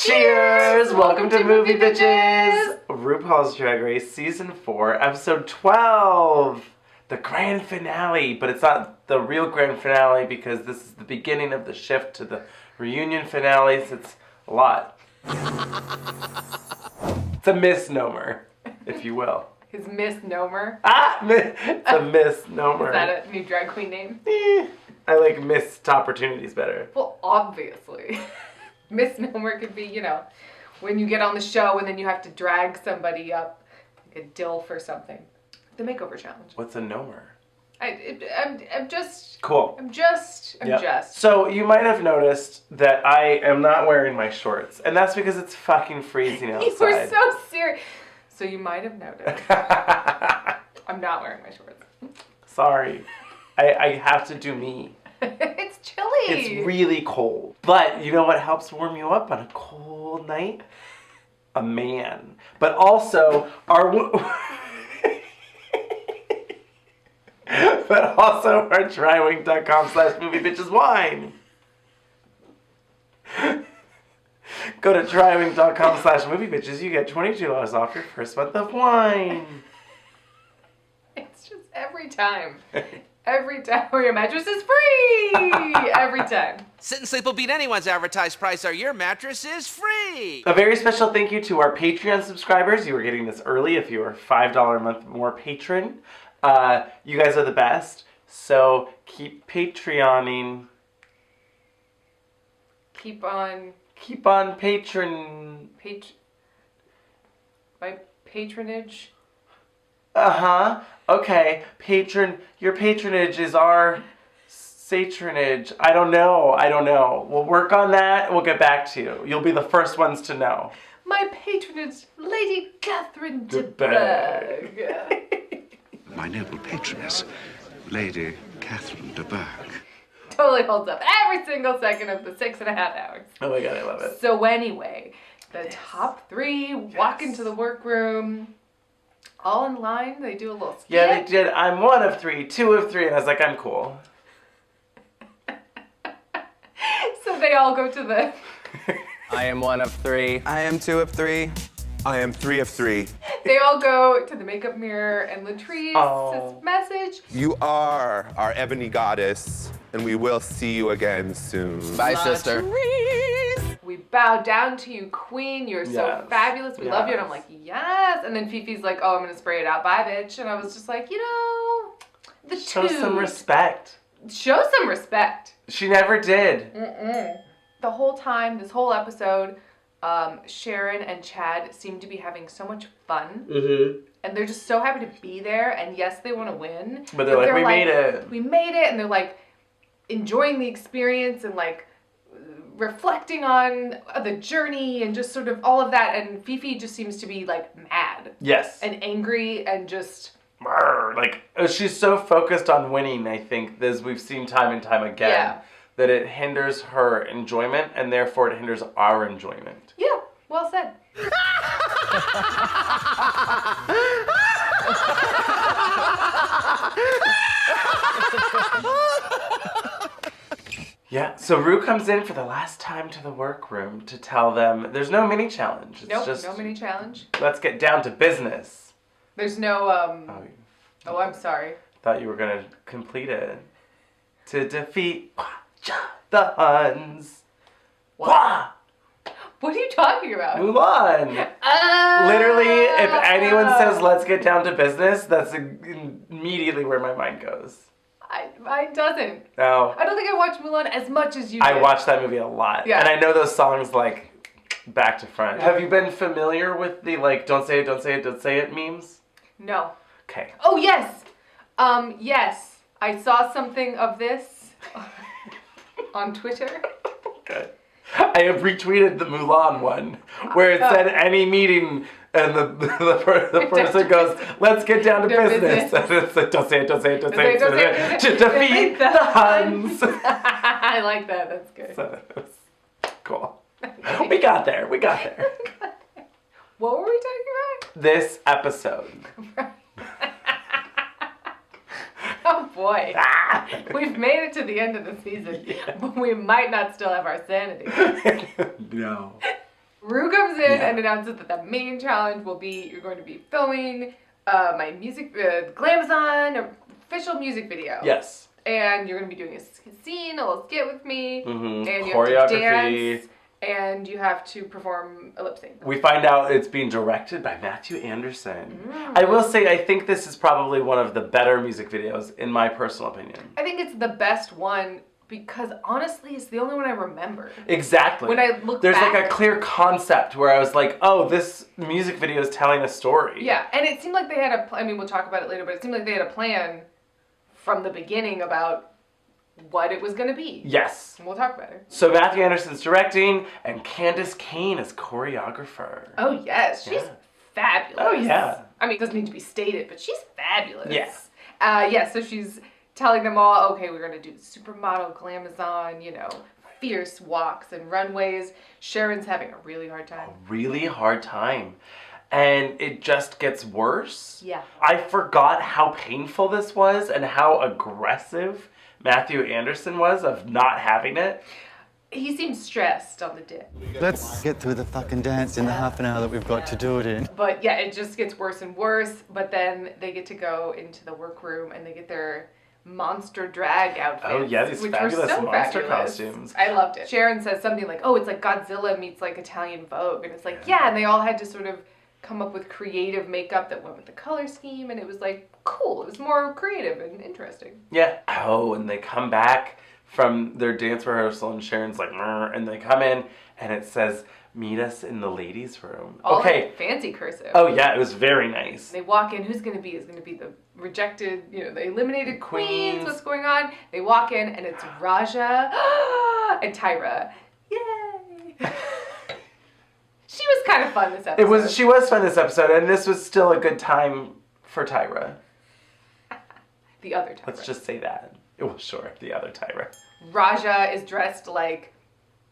Cheers! Welcome to Movie Bitches! RuPaul's Drag Race Season 4, Episode 12! The grand finale, but it's not the real grand finale because this is the beginning of the shift to the reunion finales. It's a lot. It's a misnomer, if you will. His misnomer? It's a misnomer. Is that a new drag queen name? I like missed opportunities better. Well, obviously. Misnomer could be, you know, when you get on the show and then you have to drag somebody up, like a DILF or something. The makeover challenge. What's a nomer? I'm just... Cool. I'm just... So you might have noticed that I am not wearing my shorts. And that's because it's fucking freezing outside. You were so serious. So you might have noticed. I'm not wearing my shorts. Sorry. I have to do me. It's chilly. It's really cold. But you know what helps warm you up on a cold night? A man. But also our trywing.com/moviebitcheswine. Go to trywing.com/moviebitches. You get $22 off your first month of wine. It's just every time. Every time where your mattress is free! Every time. Sit and Sleep will beat anyone's advertised price, or your mattress is free! A very special thank you to our Patreon subscribers. You are getting this early if you are $5 a month more patron. You guys are the best. So keep Patreoning. Keep on my patronage. Okay. Your patronage is our satronage. I don't know. We'll work on that. We'll get back to you. You'll be the first ones to know. My patronage, Lady Catherine de Bourgh. My noble patroness, Lady Catherine de Bourgh. Totally holds up every single second of the 6.5 hours. Oh my god, I love it. So anyway, the top three walk into the workroom. All in line, they do a little skit. Yeah, they did. I'm 1 of 3, 2 of 3, and I was like, I'm cool. So they all go to the... I am 1 of 3. I am 2 of 3. I am 3 of 3. They all go to the makeup mirror, and Latrice's message. You are our ebony goddess, and we will see you again soon. Bye, sister. We bow down to you, queen. You're so fabulous. We love you. And I'm like, yes. And then Fifi's like, oh, I'm going to spray it out. Bye, bitch. And I was just like, you know, Show some respect. Show some respect. She never did. The whole time, this whole episode, Sharon and Chad seem to be having so much fun. Mm-hmm. And they're just so happy to be there. And yes, they want to win. But they're like, we made it. We made it. And they're like enjoying the experience and like reflecting on the journey and just sort of all of that. And Fifi just seems to be like mad. Yes. And angry and just... Like, she's so focused on winning, I think, as we've seen time and time again, that it hinders her enjoyment and therefore it hinders our enjoyment. Yeah, well said. Yeah, so Ru comes in for the last time to the workroom to tell them there's no mini challenge. It's Nope, just, no mini challenge. Let's get down to business. There's no, oh, I'm sorry. Thought you were going to complete it. To defeat the Huns. What? What are you talking about? Mulan. Literally, if anyone says let's get down to business, that's immediately where my mind goes. Mine doesn't. No. I don't think I watched Mulan as much as you did. I watched that movie a lot. Yeah. And I know those songs like back to front. Have you been familiar with the like don't say it, don't say it, don't say it memes? No. Okay. Oh, yes. Yes. I saw something of this on Twitter. Good. I have retweeted the Mulan one where it said any meeting and the person goes, let's get down to business. And it's like, don't say it, don't say it, don't say it. To defeat the Huns. I like that. That's good. So that was cool. We got there. What were we talking about? This episode. Oh boy. We've made it to the end of the season, but we might not still have our sanity. No. Ru comes in and announces that the main challenge will be you're going to be filming my music, Glamazon official music video. Yes. And you're going to be doing a scene, a little skit with me. Mm-hmm. And you Choreography. have to dance. And you have to perform a lip sync. We find out it's being directed by Matthew Anderson. I will say, I think this is probably one of the better music videos, in my personal opinion. I think it's the best one because, honestly, it's the only one I remember. Exactly. When I look There's back, like a clear concept where I was like, oh, this music video is telling a story. Yeah, and it seemed like they had I mean, we'll talk about it later, but it seemed like they had a plan from the beginning about what it was going to be. Yes. And we'll talk about it. So Matthew Anderson's directing, and Candace Cain is choreographer. Oh, yes. She's fabulous. Oh, yeah. I mean, it doesn't need to be stated, but she's fabulous. Yes. So she's telling them all, okay, we're going to do supermodel glamazon, fierce walks and runways. Sharon's having a really hard time. Really hard time. And it just gets worse. Yeah. I forgot how painful this was and how aggressive Matthew Anderson was of not having it. He seems stressed on the dip. Let's get through the fucking dance in the half an hour that we've got to do it in. But yeah, it just gets worse and worse. But then they get to go into the workroom and they get their monster drag outfits. Oh yeah, these which fabulous were so monster fabulous. costumes. I loved it. Sharon says something like, oh, it's like Godzilla meets like Italian Vogue. And it's like, yeah, and they all had to sort of come up with creative makeup that went with the color scheme. And it was like, cool. It was more creative and interesting. Yeah. Oh, and they come back from their dance rehearsal and Sharon's like, and they come in and it says, meet us in the ladies' room. All okay. in fancy cursive. Oh yeah, it was very nice. They walk in, who's going to be? Is going to be the rejected, the eliminated queens. Queens. What's going on? They walk in and it's Raja and Tyra. Yay! She was kind of fun this episode. She was fun this episode, and this was still a good time for Tyra. The other Tyra. Let's just say that. Well, sure, the other Tyra. Raja is dressed like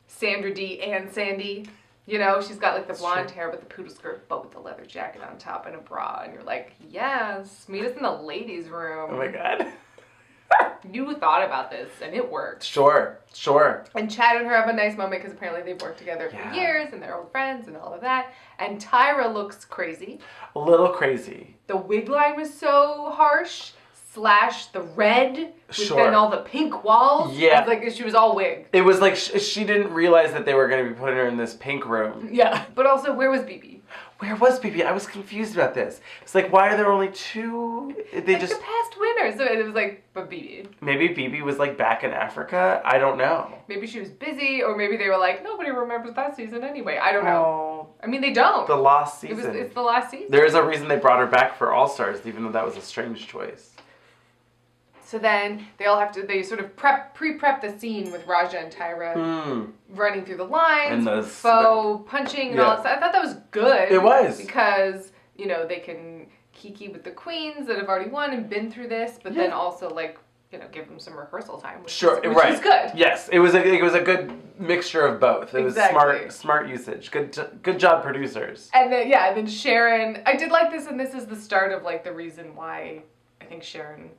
Sandra Dee and Sandy. She's got like the blonde hair with the poodle skirt, but with the leather jacket on top and a bra. And you're like, yes, meet us in the ladies' room. Oh my god. You thought about this, and it worked. Sure. And Chad and her have a nice moment because apparently they've worked together for years and they're old friends and all of that. And Tyra looks crazy. A little crazy. The wig line was so harsh. / the red with then all the pink walls. Yeah. It was like she was all wig. It was like she didn't realize that they were going to be putting her in this pink room. Yeah. But also, where was BB? Where was BB? I was confused about this. It's like, why are there only two? They just the past winner. So it was like, but BB. Maybe BB was like back in Africa. I don't know. Maybe she was busy, or maybe they were like, nobody remembers that season anyway. I don't know. Oh, I mean, they don't. the lost season. It's the last season. There is a reason they brought her back for All Stars, even though that was a strange choice. So then they sort of pre-prep the scene with Raja and Tyra running through the lines, And faux punching and all that stuff. I thought that was good. It was. Because, they can kiki with the queens that have already won and been through this, but then also give them some rehearsal time. Which is good. Yes, it was a good mixture of both. It was smart usage. Good job, producers. And then Sharon, I did like this, and this is the start of the reason why I think Sharon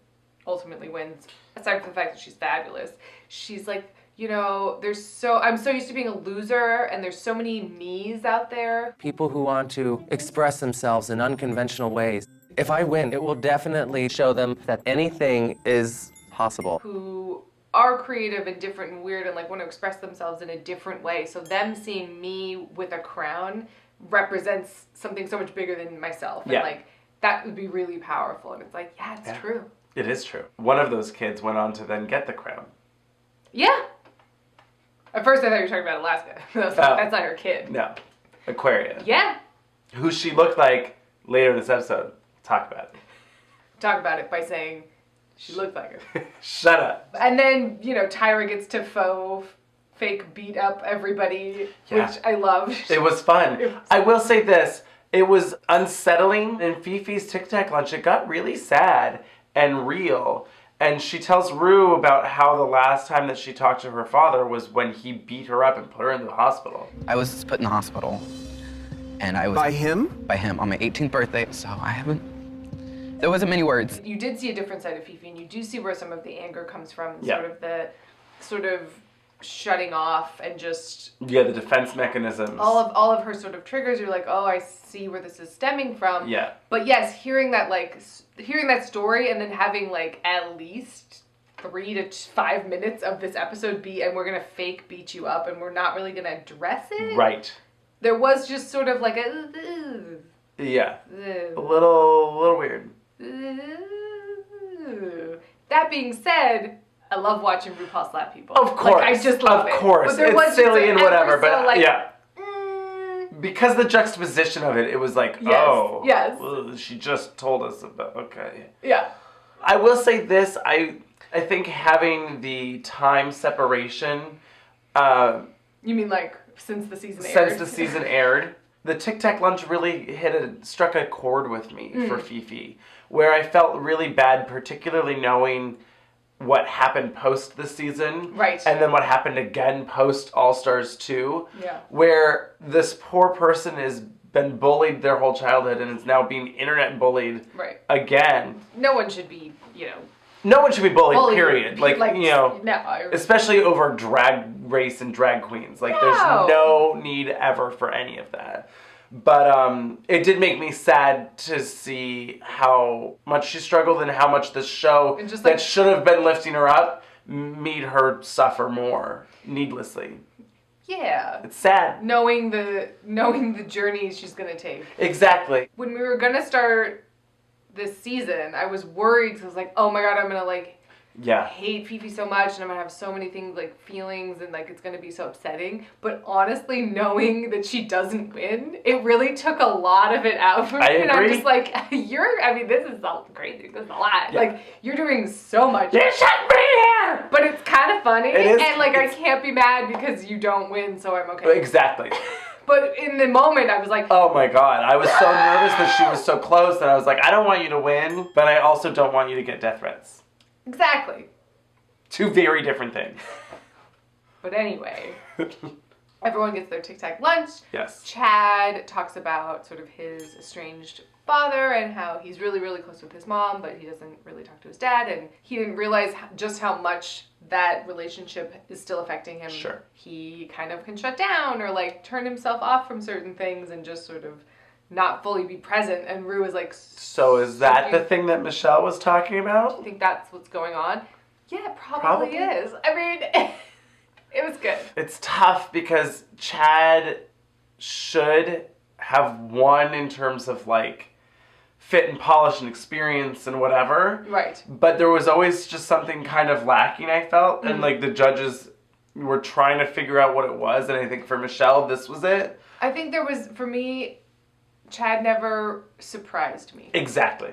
ultimately wins, aside from the fact that she's fabulous. She's like, I'm so used to being a loser, and there's so many me's out there. People who want to express themselves in unconventional ways. If I win, it will definitely show them that anything is possible. Who are creative and different and weird and want to express themselves in a different way. So them seeing me with a crown represents something so much bigger than myself. And that would be really powerful. And it's it's true. It is true. One of those kids went on to then get the crown. Yeah. At first I thought you were talking about Alaska. That's not her kid. No. Aquaria. Yeah. Who she looked like later in this episode. Talk about it. Talk about it by saying she looked like her. Shut up. And then, Tyra gets to fake beat up everybody, which I loved. It was fun. I will say this. It was unsettling. In Fifi's Tic-tac lunch, it got really sad and real. And she tells Ru about how the last time that she talked to her father was when he beat her up and put her in the hospital. I was put in the hospital, and I was... By him? By him, on my 18th birthday, so I haven't... There wasn't many words. You did see a different side of Fifi, and you do see where some of the anger comes from, Yeah. sort of shutting off and just Yeah, the defense mechanisms. all of her sort of triggers. You're like, oh, I see where this is stemming from. Yeah. But yes, hearing that story and then having like at least 3 to 5 minutes of this episode be, and we're gonna fake beat you up, and we're not really gonna address it. Right. There was just sort of like a. Yeah. A little weird. That being said, I love watching RuPaul slap people. Of course. Like, I just love it. Of course. But there was It's just silly and whatever, but so, like, yeah. Because the juxtaposition of it was like, Yes, oh, yes. ugh, she just told us about, okay. Yeah. I will say this, I think having the time separation, You mean like since the season aired? The Tic-tac lunch really struck a chord with me for Fifi, where I felt really bad, particularly knowing what happened post the season. Right. And then what happened again post All-Stars 2. Yeah. Where this poor person has been bullied their whole childhood and is now being internet bullied again. No one should be, No one should be bullied, period. Like, no. Especially over drag race and drag queens. Like, there's no need ever for any of that. But it did make me sad to see how much she struggled and how much this show that should have been lifting her up made her suffer more needlessly. Yeah. It's sad. Knowing the journey she's gonna take. Exactly. When we were gonna start this season, I was worried because I was like, oh my god, I'm gonna hate Fifi so much and I'm gonna have so many things feelings and it's gonna be so upsetting. But honestly, knowing that she doesn't win, it really took a lot of it out for me. And I'm just like, this is crazy. This is a lot. Yeah. You're doing so much. You shouldn't be here! But it's kind of funny. It is. And I can't be mad because you don't win, so I'm okay. Exactly. But in the moment, I was like, oh my god, I was so nervous that she was so close and I was like, I don't want you to win, but I also don't want you to get death threats. Exactly. Two very different things. But anyway, everyone gets their Tic-tac lunch. Yes. Chad talks about sort of his estranged father and how he's really, really close with his mom, but he doesn't really talk to his dad, and he didn't realize just how much that relationship is still affecting him. Sure. He kind of can shut down or turn himself off from certain things and just sort of not fully be present, and Ru is like... So is that the thing that Michelle was talking about? I think that's what's going on. Yeah, it probably is. I mean, it was good. It's tough because Chad should have won in terms of fit and polish and experience and whatever. Right. But there was always just something kind of lacking, I felt, and the judges were trying to figure out what it was, and I think for Michelle, this was it. I think there was, for me... Chad never surprised me. Exactly.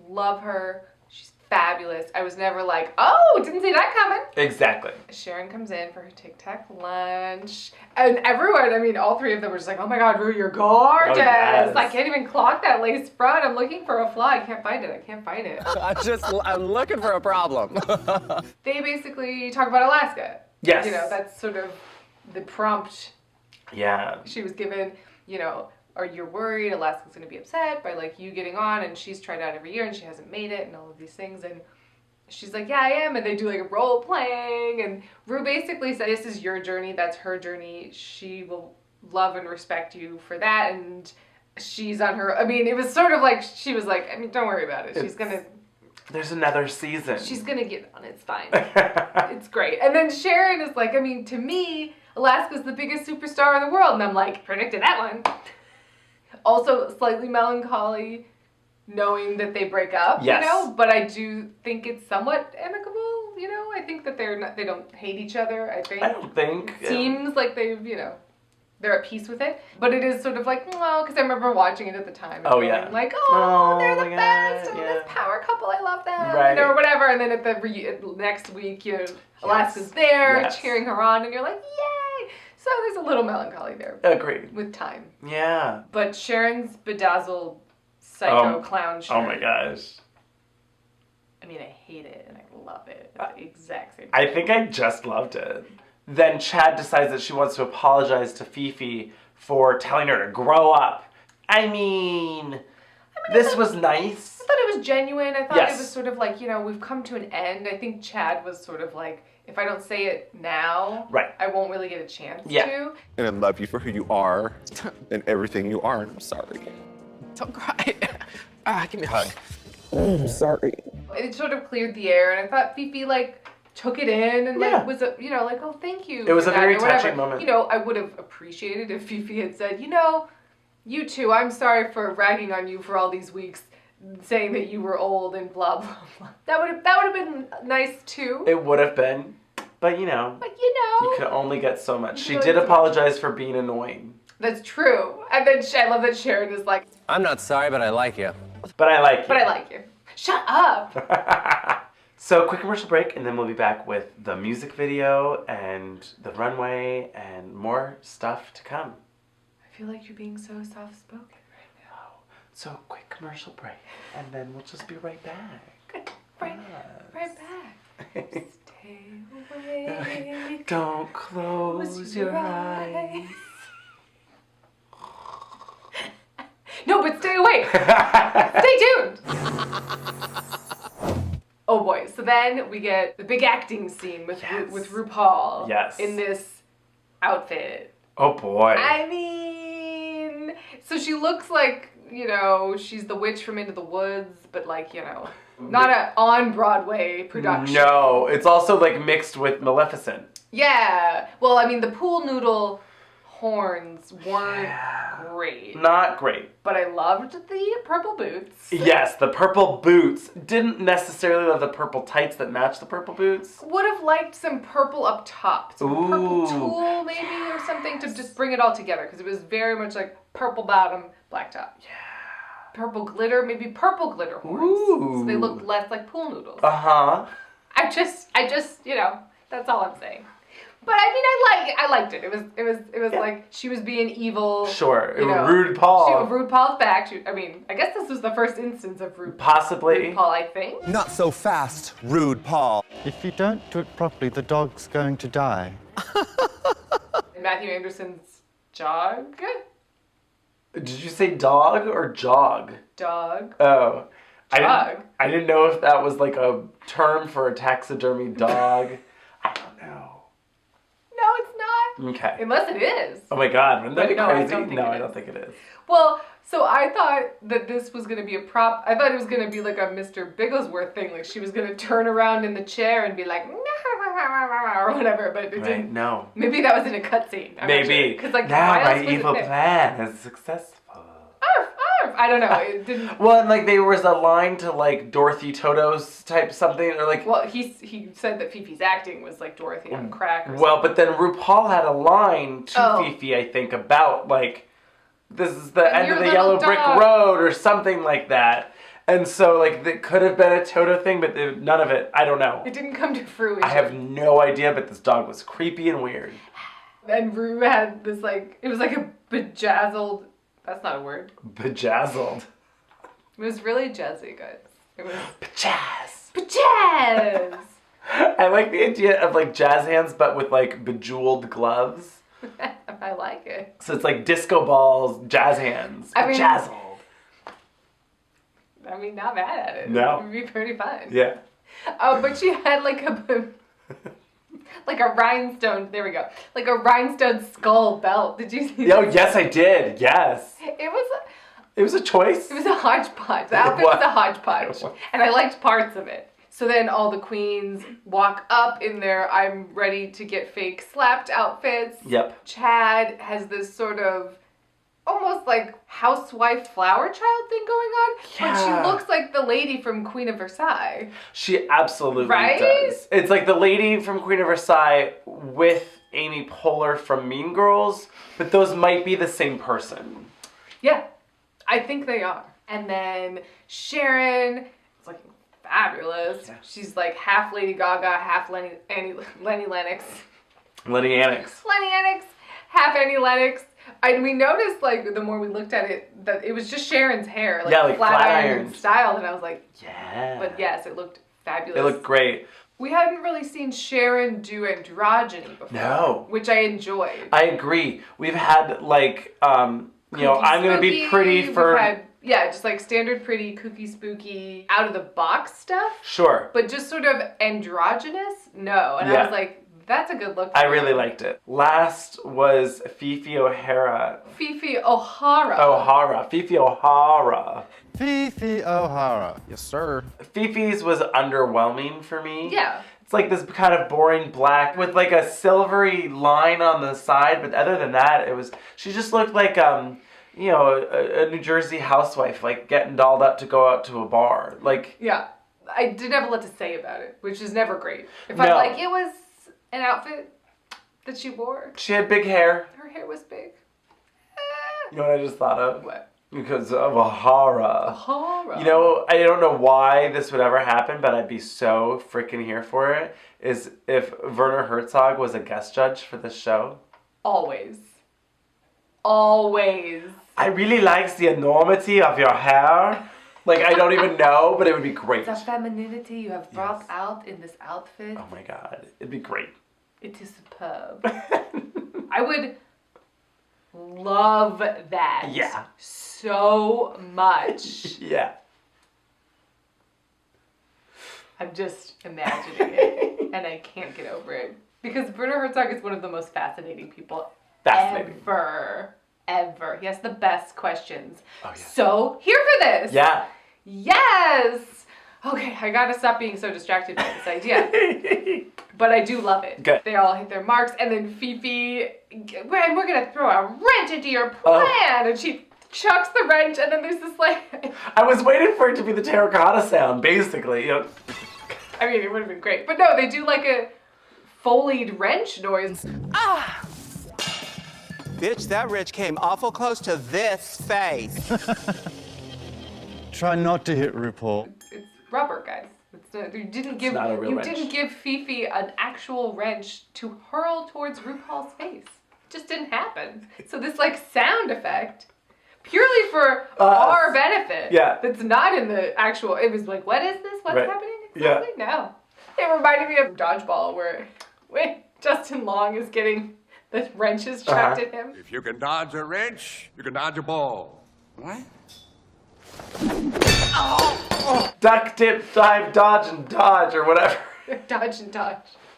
Love her. She's fabulous. I was never like, oh, didn't see that coming. Exactly. Sharon comes in for her Tic-tac lunch. And everyone, all three of them were just like, oh my god, Ru, you're gorgeous. Oh, yes. I can't even clock that lace front. I'm looking for a flaw. I can't find it. I'm looking for a problem. They basically talk about Alaska. Yes. That's sort of the prompt she was given, Are you worried Alaska's going to be upset by you getting on, and she's tried out every year and she hasn't made it and all of these things, and she's like, yeah, I am, and they do a role playing, and Ru basically said, this is your journey, that's her journey, she will love and respect you for that, and she's on her, it was sort of she was like, don't worry about it, she's going to... There's another season. She's going to get on, it's fine. It's great. And then Sharon is like, to me, Alaska's the biggest superstar in the world, and I'm like, predicted that one. Also, slightly melancholy, knowing that they break up, but I do think it's somewhat amicable, I think that they don't hate each other, I think. I don't think. It seems like they've, they're at peace with it. But it is sort of because I remember watching it at the time. And oh, going, yeah. They're the best, and this power couple, I love them, right. Or whatever. And then at the next week, Alaska's there, cheering her on, and you're like, yay! So there's a little melancholy there. Agreed. With time. Yeah. But Sharon's bedazzled psycho clown shirt. Oh my gosh. I hate it and I love it. It's the exact same thing. I think I just loved it. Then Chad decides that she wants to apologize to Fifi for telling her to grow up. This was nice. I thought it was genuine. I thought it was sort of we've come to an end. I think Chad was sort of if I don't say it now, Right. I won't really get a chance Yeah. to. And I love you for who you are and everything you are, and I'm sorry. Don't cry. Give me a hug. I'm sorry. It sort of cleared the air, and I thought Fifi like took it in and Yeah. like was a, like, oh, thank you. It was for a that," very or whatever. touching moment. I would have appreciated if Fifi had said, you two, I'm sorry for ragging on you for all these weeks, saying that you were old and blah blah blah. That would have been nice too. It would have been, but you can only get so much. She did apologize for being annoying. That's true. And then I love that Sharon is like, I'm not sorry, but I like you. But I like you. but I like you. Shut up. So, quick commercial break, and then we'll be back with the music video and the runway and more stuff to come. I feel like you're being so soft-spoken right now. So, quick commercial break, and then we'll just be right back. Right back. Stay away. Don't close your eyes. No, but stay away. Stay tuned. Oh boy. So then we get the big acting scene with with RuPaul. Yes. In this outfit. Oh boy. I mean, so she looks like, she's the witch from Into the Woods, but like, not a on Broadway production. No, it's also like mixed with Maleficent. Yeah. Well, I mean, the pool noodle horns weren't great. Not great. But I loved the purple boots. Yes, the purple boots. Didn't necessarily love the purple tights that match the purple boots. Would have liked some purple up top. Some purple Ooh. tulle maybe or something to just bring it all together, because it was very much like purple bottom, black top. Yeah. Purple glitter, maybe purple glitter horns. Ooh. So they looked less like pool noodles. Uh-huh. I just, that's all I'm saying. But I mean, I liked it. It was like she was being evil. Sure. RuPaul. RuPaul. RuPaul's back. I guess this was the first instance of Possibly. RuPaul, I think. Not so fast, rude Paul. If you don't do it properly, the dog's going to die. Matthew Anderson's jog. Did you say dog or jog? Dog. Oh. Jog. I didn't know if that was like a term for a taxidermy dog. I don't know. No, it's not. Okay. Unless it is. Oh my god, wouldn't that be No, I crazy? don't think No, it I don't is. think it is. Well, so I thought that this was going to be a prop. I thought it was going to be like a Mr. Bigglesworth thing. Like she was going to turn around in the chair and be like, or whatever, but it Right? didn't. No. Maybe that was in a cutscene. Maybe. Because like, now why else my was it evil there? plan is successful. Arf, arf. I don't know. It didn't. Well, and like there was a line to like Dorothy Toto's type something, or like. Well, he said that Fifi's acting was like Dorothy on crack. Or Well, but then RuPaul had a line to Oh. Fifi, I think, about like, this is the And end your of the little yellow brick dog. road or something like that. And so like it could have been a Toto thing, but none of it. I don't know. It didn't come to fruition. I have no idea, but this dog was creepy and weird. And Ru had this like, it was like a bejazzled. That's not a word. Bejazzled. It was really jazzy, guys. It was Jazz. bejazz. I like the idea of like jazz hands, but with like bejeweled gloves. I like it. So it's like disco balls, jazz hands. I mean- Bejazzled. I mean, not mad at it. No. It would be pretty fun. Yeah. But she had like a like a rhinestone. There we go. Like a rhinestone skull belt. Did you see? Oh that? yes, I did. Yes. It was It was a choice. a hodgepodge. The outfit was a hodgepodge, It was. and I liked parts of it. So then all the queens walk up in their I'm ready to get fake slapped outfits. Yep. Chad has this sort of almost like housewife flower child thing going on. But Yeah. she looks like the lady from Queen of Versailles. She absolutely Right? does. It's like the lady from Queen of Versailles with Amy Poehler from Mean Girls, but those might be the same person. Yeah, I think they are. And then Sharon is looking fabulous. Yeah. She's like half Lady Gaga, half Lenny Lennox. Lenny Annex. Lenny Annex, half Annie Lennox. And we noticed, like, the more we looked at it, that it was just Sharon's hair. Like, Yeah, like flat flat iron ironed. styled. And I was like, Yeah. but yes, it looked fabulous. They look great. We hadn't really seen Sharon do androgyny before. No. Which I enjoyed. I agree. We've had like, I'm gonna be Cookie pretty Spooky, for we've had yeah, just like standard pretty, kooky, spooky, out of the box stuff. Sure. But just sort of androgynous? No. And I Yeah. was like, that's a good look. I really liked it. Last was Fifi O'Hara. Fifi O'Hara. Fifi O'Hara. Fifi O'Hara. Yes, sir. Fifi's was underwhelming for me. Yeah. It's like this kind of boring black with like a silvery line on the side, but other than that, she just looked like you know, a New Jersey housewife, like getting dolled up to go out to a bar. Like, Yeah. I didn't have a lot to say about it, which is never great. If No. I'm like, it was an outfit that she wore. she had big hair. Her hair was big. You know what I just thought of? What? Because of O'Hara. O'Hara. You know, I don't know why this would ever happen, but I'd be so freaking here for it, is if Werner Herzog was a guest judge for this show. Always. Always. I really likes the enormity of your hair. Like, I don't even know, but it would be great. The femininity you have brought out in this outfit. Oh my god, it'd be great. It is superb. I would love that. Yeah. So much. Yeah. I'm just imagining it, and I can't get over it. Because Werner Herzog is one of the most fascinating people Fascinating. ever. He has the best questions. Oh, yeah. So, here for this. Yeah. Yes! Okay, I gotta stop being so distracted by this idea. But I do love it. Good. They all hit their marks, and then Fifi, and we're gonna throw a wrench into your plan! And she chucks the wrench, and then there's this like... I was waiting for it to be the terracotta sound, basically. You know. I mean, it would have been great. But no, they do like a Foleyed wrench noise. Ah! Bitch, that wrench came awful close to this face. Try not to hit RuPaul. It's rubber, guys. You didn't give not a real wrench. didn't give Fifi an actual wrench to hurl towards RuPaul's face. It just didn't happen. So this like sound effect, purely for our benefit. Yeah. That's not in the actual. It was like, what is this? What's Right. happening Yeah. exactly? No. It reminded me of Dodgeball, where Justin Long is getting the wrenches trapped in him. If you can dodge a wrench, you can dodge a ball. What? Duck, dip, dive, dodge, and dodge, or whatever. Dodge and dodge.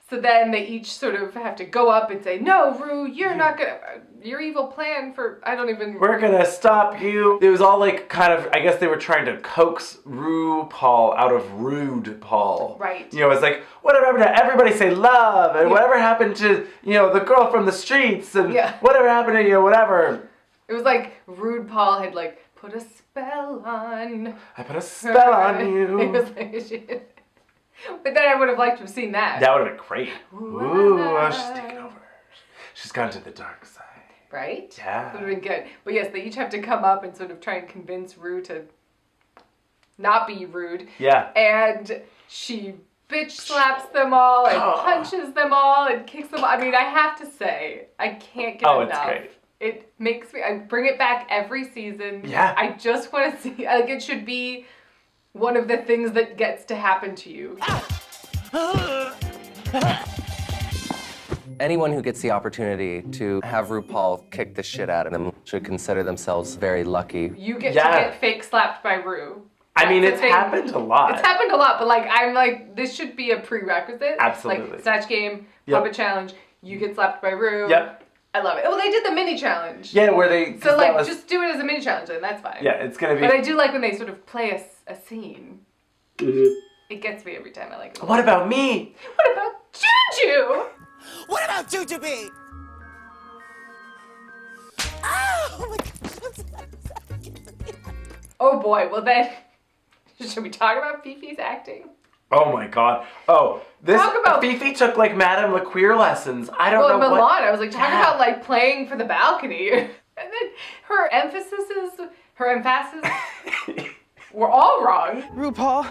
So then they each sort of have to go up and say, no, Ru, you're not gonna, your evil plan for, I don't even. We're gonna stop you. It was all like kind of, I guess they were trying to coax RuPaul out of Rude Paul. Right. You know, it's like, whatever happened to everybody say love, and whatever happened to, you know, the girl from the streets, and whatever happened to, you know, whatever. It was like Rude Paul had like put a spell on. I put a spell on you. It was like shit. But then I would have liked to have seen that. That would have been great. Ooh, she's taking over. She's gone to the dark side. Right? Yeah. Would have been good. But yes, they each have to come up and sort of try and convince Ru to not be rude. Yeah. And she bitch slaps them all and punches them all and kicks them all. I mean, I have to say, I can't get enough. It's great. It makes me, I bring it back every season. Yeah. I just want to see, like, it should be one of the things that gets to happen to you. Anyone who gets the opportunity to have RuPaul kick the shit out of them should consider themselves very lucky. You get to get fake slapped by Ru. I mean, That's it's the thing. happened a lot. It's happened a lot, but like, I'm like, this should be a prerequisite. Absolutely. Like, Snatch Game, Yep. Puppet Challenge, you get slapped by Ru. Yep. I love it. Oh, they did the mini challenge. Yeah, where they... So like, just do it as a mini challenge, and that's fine. Yeah, it's gonna be... But I do like when they sort of play a scene. It gets me every time. I like it. What about me? What about Juju? What about Jujubee? Oh my God. Oh boy, well then, should we talk about Fifi's acting? Oh my god. Oh, this Talk about- Fifi took like Madame LaQueer lessons. I don't know Milan, what. I was like, talk about like playing for the balcony. And then her emphasis were all wrong. RuPaul,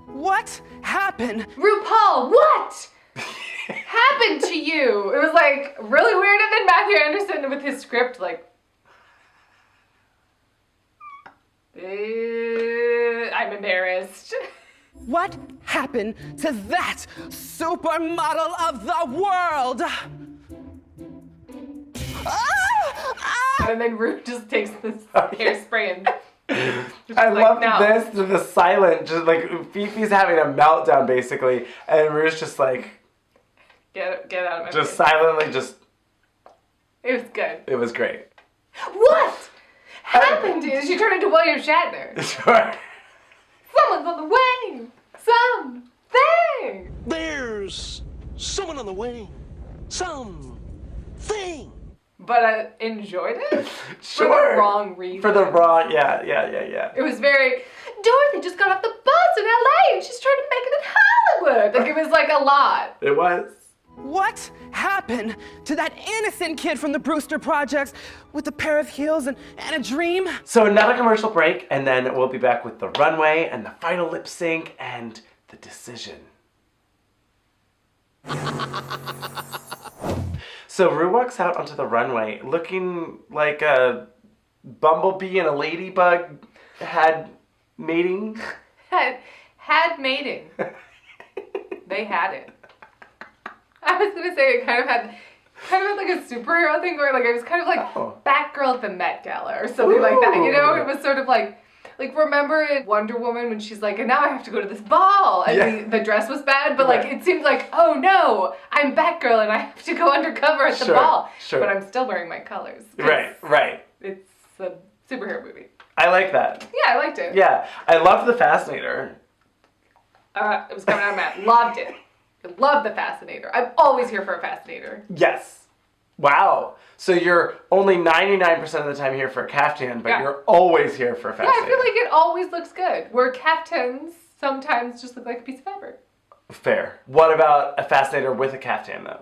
what happened? RuPaul, what happened to you? It was like really weird. And then Matthew Anderson with his script, like, I'm embarrassed. What happened to that supermodel of the world? And then Ru just takes this hairspray and I love no. this, the silent, just like Fifi's having a meltdown basically, and Ru's just like, Get out of my just face. silently, just, It was good. it was great. What happened is she turned into William Shatner. Sure. Someone's on the way. Something. There's someone on the way. Something. But I enjoyed it Sure. for the wrong reason. For the wrong, yeah. It was very, Dorothy just got off the bus in LA and she's trying to make it in Hollywood. Like, it was like a lot. It was. What happened to that innocent kid from the Brewster Projects with a pair of heels and a dream? So another commercial break, and then we'll be back with the runway and the final lip sync and the decision. So Ru walks out onto the runway looking like a bumblebee and a ladybug had mating. Had mating. They had it. I was gonna say it kind of had like a superhero thing where like it was kind of like Batgirl at the Met Gala or something like that. You know, it was sort of like remember in Wonder Woman when she's like, and now I have to go to this ball, and the dress was bad, but like it seemed like, oh no, I'm Batgirl and I have to go undercover at the ball, but I'm still wearing my colors. Right. It's a superhero movie. I like that. Yeah, I liked it. Yeah, I loved the Fascinator. It was coming out of my mouth. Loved it. I love the Fascinator. I'm always here for a Fascinator. Yes. Wow. So you're only 99% of the time here for a caftan, but you're always here for a Fascinator. Yeah, I feel like it always looks good. Where caftans sometimes just look like a piece of fabric. Fair. What about a Fascinator with a caftan, though?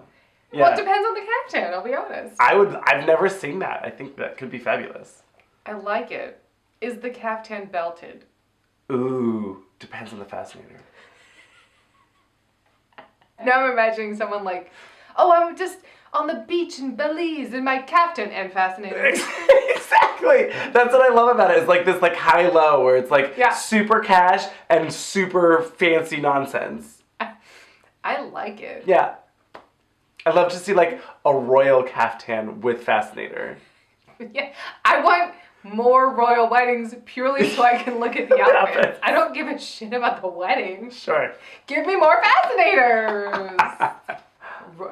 Yeah. Well, it depends on the caftan, I'll be honest. I've never seen that. I think that could be fabulous. I like it. Is the caftan belted? Ooh, depends on the Fascinator. Now I'm imagining someone like, oh, I'm just on the beach in Belize in my caftan and Fascinator. Exactly. That's what I love about it. It's like this like high-low where it's like super cash and super fancy nonsense. I like it. Yeah. I'd love to see like a royal caftan with Fascinator. Yeah. I want more royal weddings purely so I can look at the outfits. I don't give a shit about the wedding. Sure. Give me more Fascinators.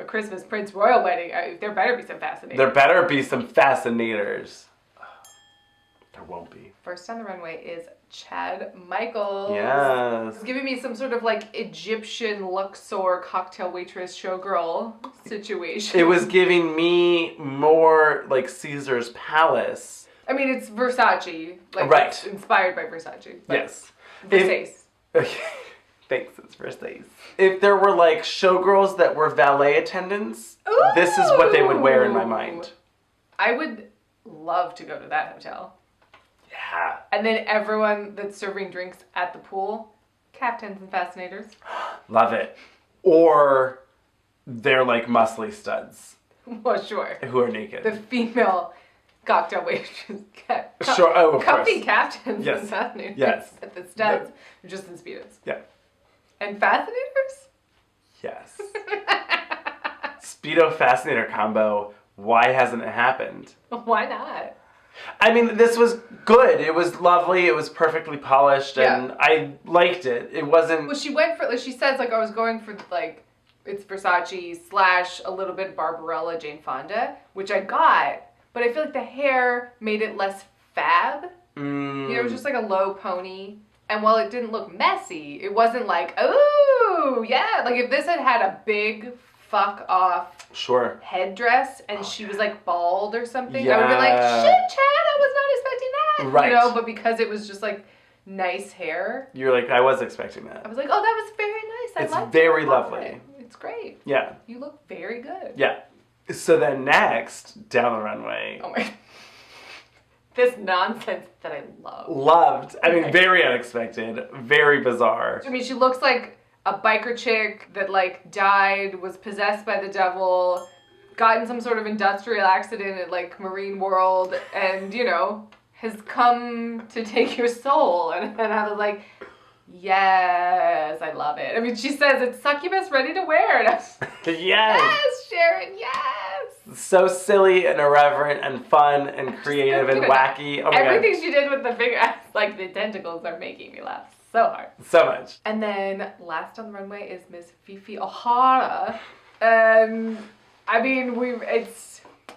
Christmas Prince royal wedding. There better be some Fascinators. There better be some Fascinators. There won't be. First on the runway is Chad Michaels. Yes. It's giving me some sort of like Egyptian Luxor cocktail waitress showgirl situation. It was giving me more like Caesar's Palace. I mean, it's Versace. Like, right. It's inspired by Versace. Yes. Versace. Thanks, it's Versace. If there were like showgirls that were valet attendants, this is what they would wear in my mind. I would love to go to that hotel. Yeah. And then everyone that's serving drinks at the pool, caftans and Fascinators. Love it. Or they're like muscly studs. Well, sure. Who are naked. The female cocktail waitresses. Sure, oh, of comfy course. Caftans Yes. and Fascinators. Yes. At the studs. They're just in Speedos. Yeah. And Fascinators? Yes. Speedo Fascinator combo. Why hasn't it happened? Why not? I mean, this was good. It was lovely. It was perfectly polished, and I liked it. It wasn't... Well, she went for, like, she says, like, I was going for, like, it's Versace / a little bit Barbarella Jane Fonda, which I got, but I feel like the hair made it less fab. You know, it was just like a low pony. And while it didn't look messy, it wasn't like, ooh, yeah. Like, if this had had a big fuck off headdress and she was like bald or something, I would have been like, shit, Chad, I was not expecting that. Right. You know, but because it was just like nice hair. You're like, I was expecting that. I was like, oh, that was very nice. I liked it. It's very I loved lovely. it. It's great. Yeah. You look very good. Yeah. So then next, down the runway. Oh my. This nonsense that I love. Loved. I mean, very unexpected. Very bizarre. I mean, she looks like a biker chick that like died, was possessed by the devil, got in some sort of industrial accident at like Marine World, and you know, has come to take your soul. And I was like, yes, I love it. I mean, she says it's succubus ready to wear. And I was like, yes, Sharon, yes. so silly and irreverent and fun and creative and wacky. Oh my Everything God. she did with the finger, like the tentacles, are making me laugh so hard. So much. And then last on the runway is Miss Fifi O'Hara. I mean,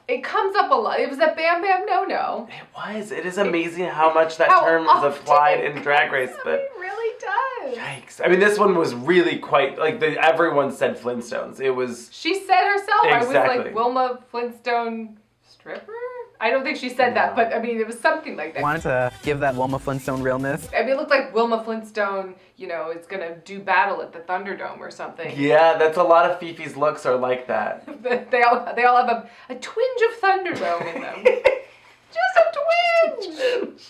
it comes up a lot. It was a Bam Bam No-No. It was. It is amazing how much that How term is often applied it in Drag Race. But It really does. yikes. I mean, this one was really quite, like, everyone said Flintstones. It was... She said herself, I was Exactly. like, Wilma Flintstone stripper? I don't think she said that, but I mean, it was something like that. Wanted to give that Wilma Flintstone realness. I mean, it looked like Wilma Flintstone, you know, is gonna do battle at the Thunderdome or something. Yeah, that's a lot of Fifi's looks are like that. They all have a twinge of Thunderdome in them. Just a twinge!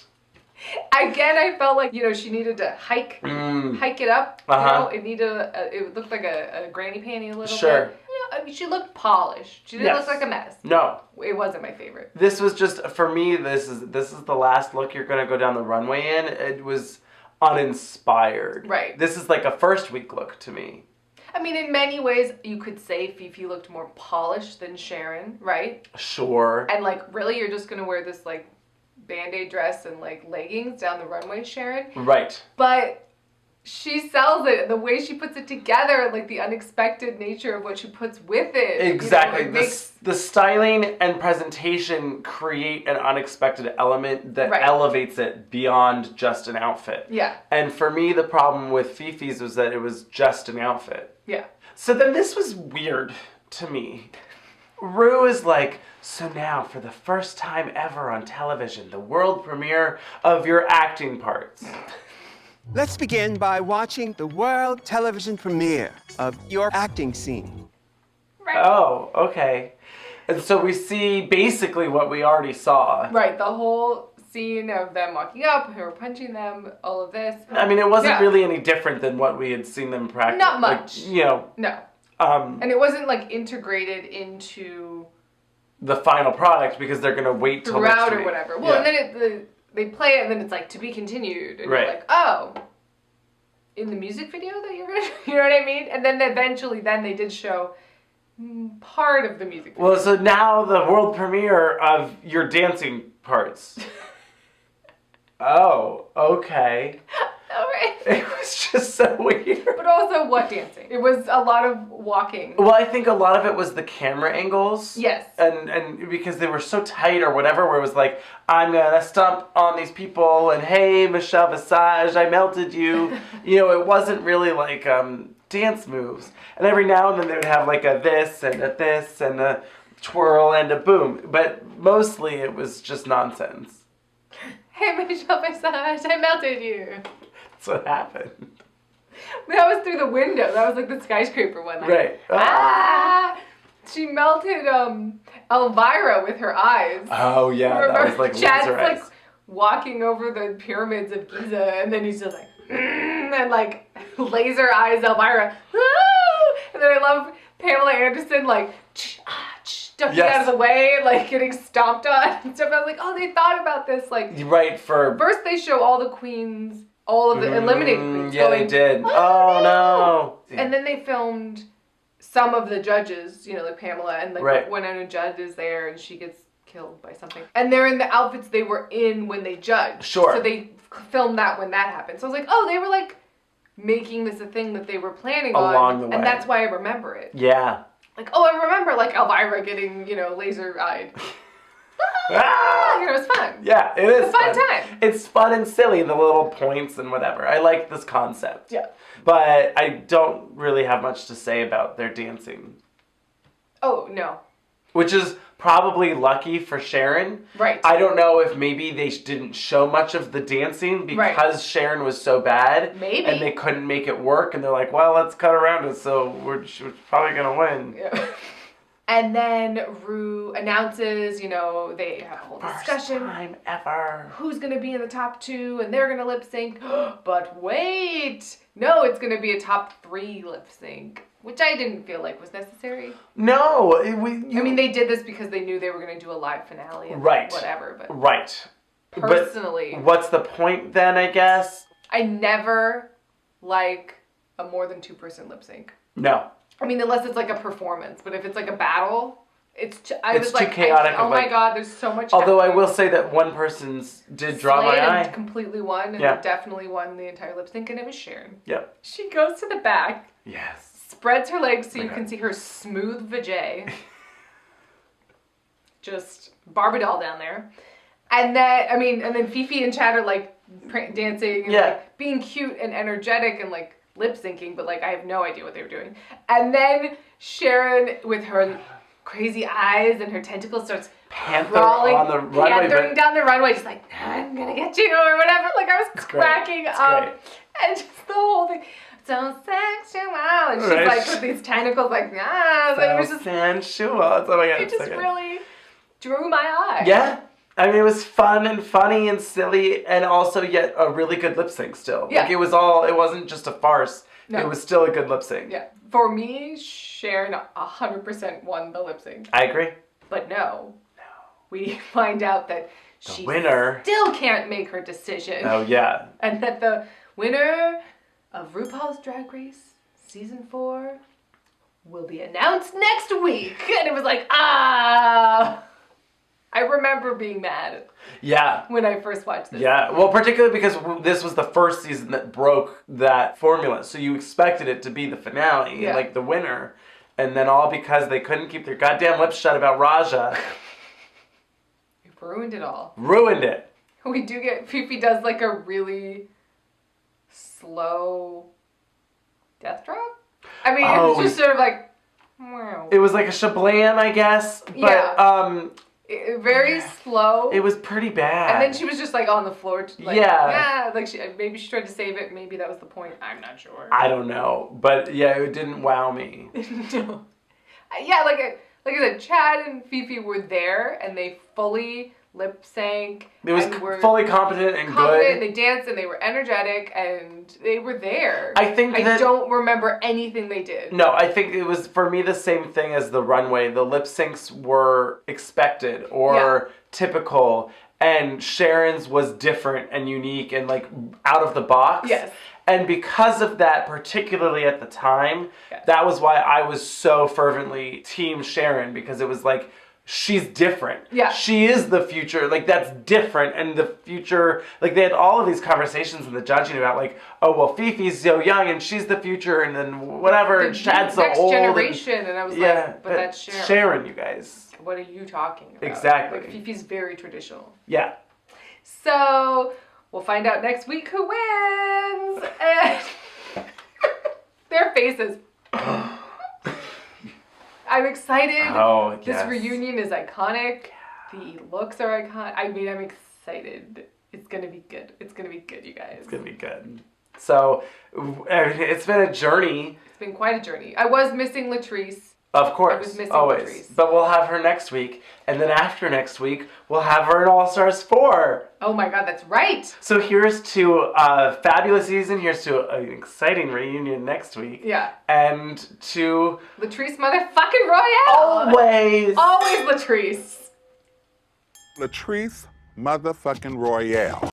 Again, I felt like, you know, she needed to hike it up. You know, it needed it looked like a granny panty a little Sure. bit. Yeah, I mean, she looked polished. She didn't look like a mess. No. It wasn't my favorite. This was just, for me, this is the last look you're going to go down the runway in. It was uninspired. Right. This is like a first week look to me. I mean, in many ways, you could say Fifi looked more polished than Sharon, right? Sure. And like, really, you're just gonna wear this like Band-Aid dress and like leggings down the runway, Sharon? Right. But she sells it. The way she puts it together, like the unexpected nature of what she puts with it. Exactly. You know, it makes... The styling and presentation create an unexpected element that Right. elevates it beyond just an outfit. Yeah. And for me, the problem with Fifi's was that it was just an outfit. Yeah. So then this was weird to me. Ru is like, so now for the first time ever on television, the world premiere of your acting parts. Let's begin by watching the world television premiere of your acting scene. Right. Oh, okay. And so we see basically what we already saw. Right. The whole scene of them walking up, her punching them, all of this. I mean, it wasn't really any different than what we had seen them practice. Not much. Like, you know. No. And it wasn't like integrated into the final product because they're gonna wait till throughout next or week. whatever. Well, and then they play it, and then it's like to be continued, and Right. you're like, oh, in the music video that you're gonna, you know what I mean? And then eventually, they did show part of the music video. Well, so now the world premiere of your dancing parts. Oh, okay. All right. It was just so weird. But also, what dancing? It was a lot of walking. Well, I think a lot of it was the camera angles. Yes. And because they were so tight or whatever, where it was like, I'm gonna stomp on these people and hey, Michelle Visage, I melted you. You know, it wasn't really like dance moves. And every now and then they would have like a this and a twirl and a boom. But mostly it was just nonsense. Hey, Michelle Visage, I melted you. That's what happened. That was through the window. That was like the skyscraper one. Like, Right. Ah! She melted Elvira with her eyes. Oh yeah, that was like Chad's laser like eyes. walking over the pyramids of Giza, and then he's just like, and like laser eyes Elvira. And then I love Pamela Anderson like ducking out of the way, like getting stomped on and stuff. I was like, oh, they thought about this. Like, right, for first they show all the queens, all of the eliminated queens. Yeah, going, they did. Oh no. And then they filmed some of the judges, you know, like Pamela, and like when a judge is there and she gets killed by something. And they're in the outfits they were in when they judged. Sure. So they filmed that when that happened. So I was like, oh, they were like making this a thing that they were planning Along on. the way. And that's why I remember it. Yeah. Like, oh, I remember like Elvira getting, you know, laser-eyed. Ah! You know, it was fun. Yeah, it is It's a fun time. It's fun and silly, the little points and whatever. I like this concept. Yeah. But I don't really have much to say about their dancing. Oh, no. Which is probably lucky for Sharon. Right. I don't know if maybe they didn't show much of the dancing because Sharon was so bad. Maybe. And they couldn't make it work. And they're like, well, let's cut around it. So we're probably going to win. Yeah. And then Ru announces, you know, they have a whole discussion. First time ever. Who's going to be in the top 2 and they're going to lip sync. But wait. No, it's going to be a top 3 lip sync. Which I didn't feel like was necessary. No. I mean, they did this because they knew they were going to do a live finale and whatever. But Right. personally. But what's the point then, I guess? I never like a more than 2-person lip sync. No. I mean, unless it's like a performance. But if it's like a battle, I It's was too like, chaotic oh of, my like- god, there's so much. Although I happening. will say that one person's did draw Slayed my and eye. completely won, and Yeah. definitely won the entire lip sync, and it was Sharon. Yep. She goes to the back, Yes. spreads her legs so Oh my you God. can see her smooth vajay. Just Barbie doll down there. And then Fifi and Chad are like dancing and Yeah. like being cute and energetic and like lip syncing, but like I have no idea what they were doing. And then Sharon with her crazy eyes and her tentacles starts Panther crawling, on the runway. panthering down the runway, just like, I'm gonna get you or whatever. Like I was great. cracking It's up. great. And just the whole thing. So sexual. And she's Right. like with these tentacles like, so it was just sensual. Oh my God. it it's just so good. really drew my eye. Yeah. I mean, it was fun and funny and silly, and also yet a really good lip sync still. Yeah. Like, it wasn't just a farce. No. It was still a good lip sync. Yeah. For me, Sharon 100% won the lip sync. I agree. But no. We find out that she winner still can't make her decision. Oh, yeah. And that the winner of RuPaul's Drag Race Season 4 will be announced next week. And it was like, I remember being mad Yeah. when I first watched this. Yeah. Well, particularly because this was the first season that broke that formula. So you expected it to be the finale, Yeah. like the winner. And then all because they couldn't keep their goddamn lips shut about Raja. We've ruined it all. Ruined it. We do get, Fifi does like a really slow death drop. I mean, Oh. it was just sort of like, wow. It was like a shablam, I guess. But, Yeah. Very slow. it was pretty bad. And then she was just like on the floor. Like, Yeah. like maybe she tried to save it. Maybe that was the point. I'm not sure. I don't know. But yeah, it didn't wow me. No. Yeah, like I said, Chad and Fifi were there and they fully lip sync. It was and were fully competent and confident, good. and they danced and they were energetic and they were there. I think I that- don't remember anything they did. No, I think it was, for me, the same thing as the runway. The lip syncs were expected or typical, and Sharon's was different and unique and, like, out of the box. Yes. And because of that, particularly at the time, Yes. that was why I was so fervently Team Sharon, because it was like, she's different. Yeah. She is the future. Like, that's different. And the future, like, they had all of these conversations in the judging about, like, oh, well, Fifi's so young and she's the future, and then whatever, and Chad's so next old. generation, and I was like, but that's Sharon. Sharon, you guys. What are you talking about? Exactly. Like, Fifi's very traditional. Yeah. So we'll find out next week who wins. And their faces. I'm excited. Oh, This yes. reunion is iconic. The looks are iconic. I mean, I'm excited. It's gonna be good. It's gonna be good, you guys. It's going to be good. So, it's been a journey. It's been quite a journey. I was missing Latrice. Of course, I was missing always. Latrice. But we'll have her next week, and then after next week, we'll have her in All Stars 4. Oh my god, that's right. So here's to a fabulous season. Here's to an exciting reunion next week. Yeah. And to Latrice motherfucking Royale. always. Always Latrice. Latrice motherfucking Royale.